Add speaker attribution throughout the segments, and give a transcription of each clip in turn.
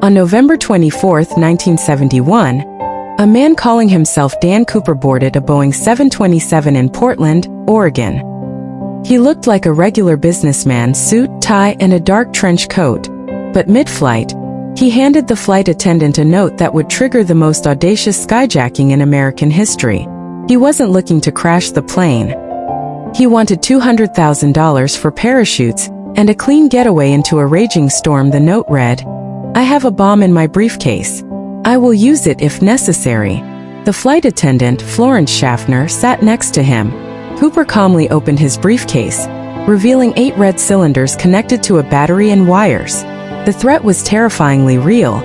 Speaker 1: On November 24, 1971, a man calling himself Dan Cooper boarded a Boeing 727 in Portland, Oregon. He looked like a regular businessman, suit, tie, and a dark trench coat. But mid-flight, he handed the flight attendant a note that would trigger the most audacious skyjacking in American history. He wasn't looking to crash the plane. He wanted $200,000 for parachutes and a clean getaway into a raging storm. The note read, "I have a bomb in my briefcase. I will use it if necessary." The flight attendant, Florence Schaffner, sat next to him. Cooper calmly opened his briefcase, revealing 8 red cylinders connected to a battery and wires. The threat was terrifyingly real,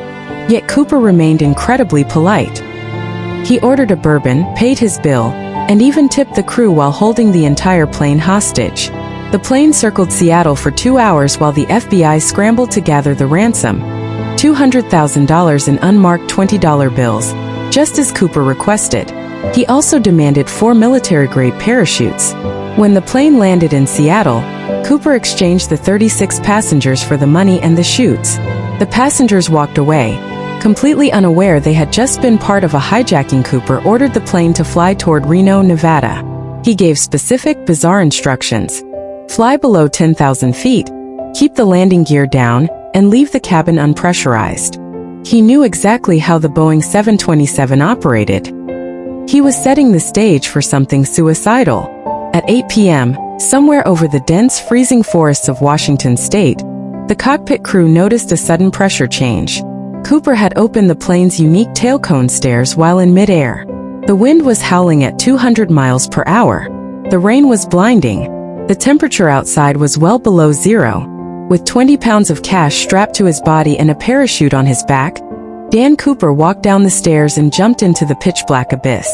Speaker 1: yet Cooper remained incredibly polite. He ordered a bourbon, paid his bill, and even tipped the crew while holding the entire plane hostage. The plane circled Seattle for 2 hours while the FBI scrambled to gather the ransom, $200,000 in unmarked $20 bills, just as Cooper requested. He also demanded 4 military-grade parachutes. When the plane landed in Seattle, Cooper exchanged the 36 passengers for the money and the chutes. The passengers walked away, completely unaware they had just been part of a hijacking. Cooper ordered the plane to fly toward Reno, Nevada. He gave specific, bizarre instructions. Fly below 10,000 feet, keep the landing gear down, and leave the cabin unpressurized. He knew exactly how the Boeing 727 operated. He was setting the stage for something suicidal. At 8 p.m., somewhere over the dense, freezing forests of Washington state, the cockpit crew noticed a sudden pressure change. Cooper had opened the plane's unique tail cone stairs while in midair. The wind was howling at 200 miles per hour. The rain was blinding. The temperature outside was well below zero. With 20 pounds of cash strapped to his body and a parachute on his back, Dan Cooper walked down the stairs and jumped into the pitch-black abyss.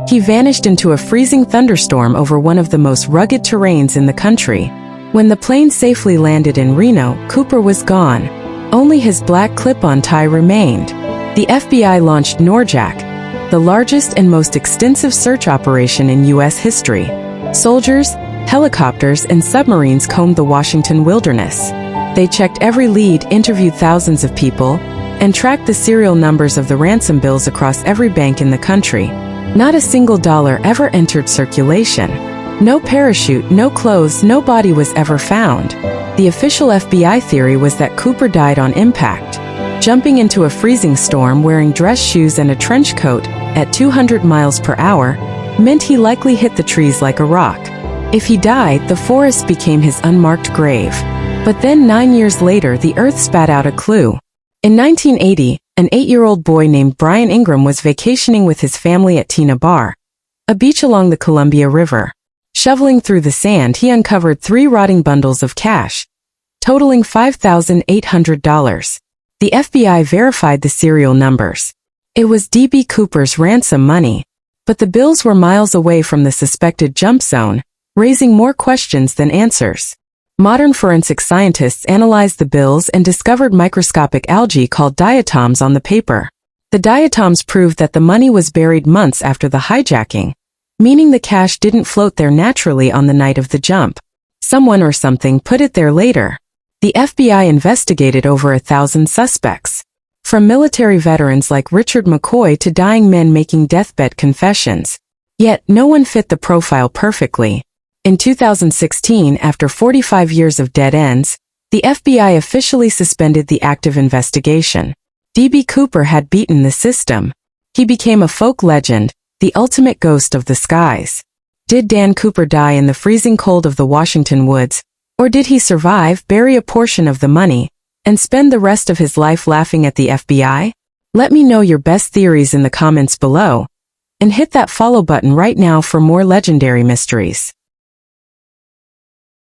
Speaker 1: He vanished into a freezing thunderstorm over one of the most rugged terrains in the country. When the plane safely landed in Reno, Cooper was gone. Only his black clip-on tie remained. The FBI launched Hijacked, the largest and most extensive search operation in U.S. history. Soldiers, helicopters, and submarines combed the Washington wilderness. They checked every lead, interviewed thousands of people, and tracked the serial numbers of the ransom bills across every bank in the country. Not a single dollar ever entered circulation. No parachute, no clothes, no body was ever found. The official FBI theory was that Cooper died on impact. Jumping into a freezing storm wearing dress shoes and a trench coat at 200 miles per hour meant he likely hit the trees like a rock. If he died, the forest became his unmarked grave. But then 9 years later, the earth spat out a clue. In 1980, an 8-year-old boy named Brian Ingram was vacationing with his family at Tina Bar, a beach along the Columbia River. Shoveling through the sand, he uncovered 3 rotting bundles of cash, totaling $5,800. The FBI verified the serial numbers. It was D.B. Cooper's ransom money, but the bills were miles away from the suspected jump zone, raising more questions than answers. Modern forensic scientists analyzed the bills and discovered microscopic algae called diatoms on the paper. The diatoms proved that the money was buried months after the hijacking, meaning the cash didn't float there naturally on the night of the jump. Someone or something put it there later. The FBI investigated over 1,000 suspects, from military veterans like Richard McCoy to dying men making deathbed confessions. Yet, no one fit the profile perfectly. In 2016, after 45 years of dead ends, the FBI officially suspended the active investigation. D.B. Cooper had beaten the system. He became a folk legend, the ultimate ghost of the skies. Did Dan Cooper die in the freezing cold of the Washington woods, or did he survive, bury a portion of the money, and spend the rest of his life laughing at the FBI? Let me know your best theories in the comments below, and hit that follow button right now for more legendary mysteries.